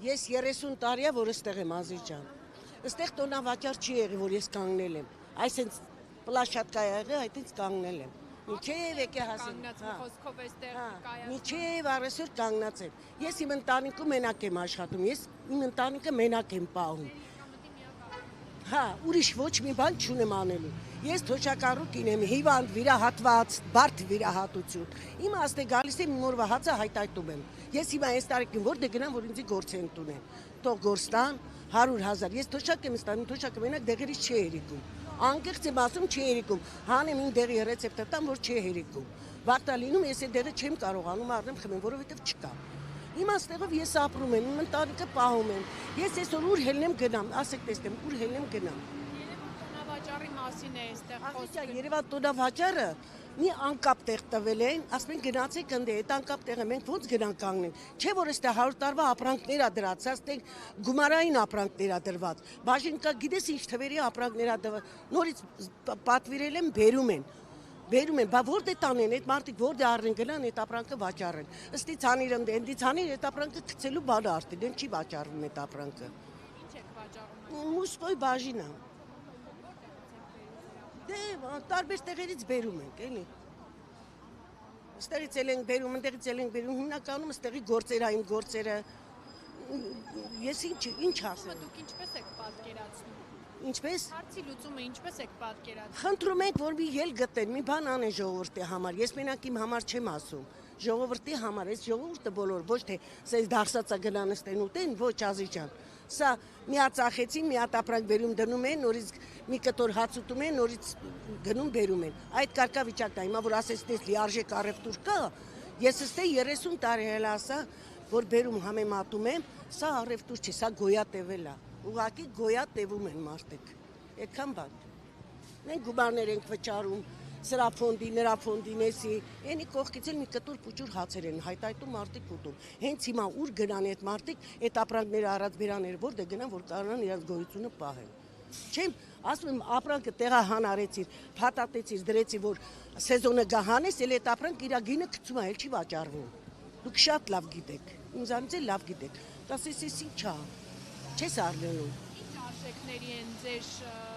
Ես 30 տարի է, որ այստեղ եմ Ազիջան։ Այստեղ տոնավաճառ չի եղի, որ ես կանգնել եմ։ Այսինքն պլաշատկա եղի, այդից կանգնել եմ։ Միջև եկե հասել։ Խոսքով էստեղ կայացնում։ Միջև առեսօր կանգնած եմ։ Ես իմ ընտանիքում մենակ եմ աշխատում, ես իմ ընտանիքը մենակ եմ պահում։ Հա, ուրիշ ոչ մի բան չունեմ անելու։ Ես թոշակառու կին եմ, հիվանդ, վիրահատված, բարդ վիրահատություն։ Իմաստ է գալիս եմ իմ օրվա հացը հայտայտում եմ։ Ես հիմա այս տարեկին որտեղ գնամ, որ ինձ գործ են տունեն։ Թող գործ տան 100,000։ Ես թոշակ եմ ստանում, թոշակը մենակ դեղերից չի հերիկում։ Անկեղծ եմ ասում չի հերիկում։ Հանեմ իմ դեղի ռեցեպտը տամ, որ չի հերիկում։ Վաղտա լինում ես այդ դեղը չեմ կարողանում առնեմ խմեմ, որովհետև չկա։ Իմաստեղով ես ապրում եմ, իմ ընտանիքը պահում եմ։ Ես այսօր ուր հելնեմ գնամ, ասեք տեսնեմ, ուր հելնեմ գնամ։ Տոնավաճառի մասին է այստեղ խոսքը։ Երևան տոնավաճառը մի անկապ տեղ տվել են, ասում են գնացեք ընդ այդ անկապ տեղը մենք ոնց գնանք կանգնենք։ Չէ որ այստեղ 100 տարվա ապրանքներ ա դրած, այստեղ գումարային ապրանքներ ա դրված։ Բաժին կա գիտես ինչ թվերի ապրանքներ ա դրված։ Նորից պատվիրել են, բերում են, բա որտե տանեն այդ մարդիկ որտե առնեն գնան այդ ապրանքը վաճառեն։ Ըստից հանիր ընդից հանիր այդ ապրանքը գցելու բանը արտին, դեն չի վաճառվում այդ ապրանքը։ Ինչ եք վաճառում։ Մուսկոյ բաժինա։ Դե տարբեր տեղերից բերում ենք, էլի։ Այստեղից էլ ենք բերում, այնտեղից էլ ենք բերում, հիմնականում այստեղի գործերային գործերը։ Ես ինչ ասեմ։ Դուք ինչպես եք պատկերացնում։ Ինչպես։ Հարցի լուծումը ինչպես եք պատկերացնում։ Խնդրում ենք, որ մի ելք գտնեն, մի բան անեն ժողովրդի համար։ Ես մենակ իմ համար չեմ ասում։ Ժողովրդի համար, այս ժողովուրդը բոլոր ոչ թե սենց դարսածա գնան ստեն ուտեն, ոչ Ազիջան։ Սա մի հատ ծախեցին, մի հատ ապրանք բերում դնում են, նորից մի կտոր հաց ուտում են, նորից գնում բերում են։ Այդ կարգավիճակն է, հիմա որ ասես դες լիարժեք առևտուր կա, ես ըստե 30 տարի էլ ասա, որ բերում համեմատում եմ, սա առևտուր չի, սա գոյատևել է։ Ուղղակի գոյատևում են մարդիկ։ Այդքան բան։ Մենք գումարներ ենք վճարում, սրա ֆոնդի, նրա ֆոնդի, նեսի, այնի կողքից էլ մի կտոր փուճուր հացեր են հայտայտում մարդիկ ուտում։ Հենց հիմա ուր գնան այդ մարդիկ, այդ ապրանքները առած բերանները որտեղ գնան, որ կարողան իրենց գոյությունը պահեն։ Չեմ ասում եմ ապրանքը տեղահան արեցիր, փաթաթեցիր, դրեցի, որ սեզոնը գահանես, էլ այդ ապրանք իր գինը գցում է, էլ չի վաճառվում։ Դուք շատ լավ գիտեք, ինձանից էլ լավ գիտեք։ Կասես էս ինչ է։ Չես առնելու։ Ինչ արժեքների են ձեր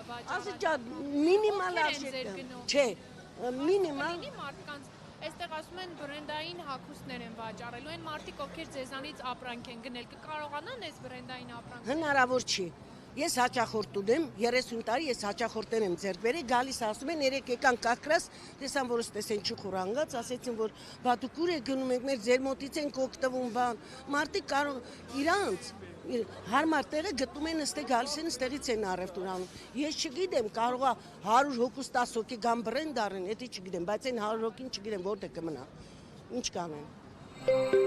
վաճառած։ Ազիջան մինիմալ արժեքը։ Չէ, մինիմալ։ Լինի մարդկանց այստեղ ասում են բրենդային հագուստներ են վաճառելու, այն մարդիկ ովքեր ձեզանից ապրանք են գնել, կկարողանան այս բրենդային ապրանքը։ Հնարավոր չի։ Ես հաճախորդ ունեմ, 30 տարի ես հաճախորդներ եմ ձեռք բերել, գալիս ասում են երեք եկան կակրաս, տեսան որ ստեսեն չխուրանգած, ասեցին որ բա դուք ուր եք գնում եք, մեր ձեր մոտից ենք օգտվում բան։ Մարդիկ կարող իրանց հարմար տեղը գտնում են, ըստե գալիս են, ըստեղից են առևտուր անում։ Ես չգիտեմ, կարող է 100 հոգուց 10 հոգի գան բրենդ առեն, դա չգիտեմ, բայց այն 100 հոգին չգիտեմ որտեղ կմնա։ Ինչ կանեն։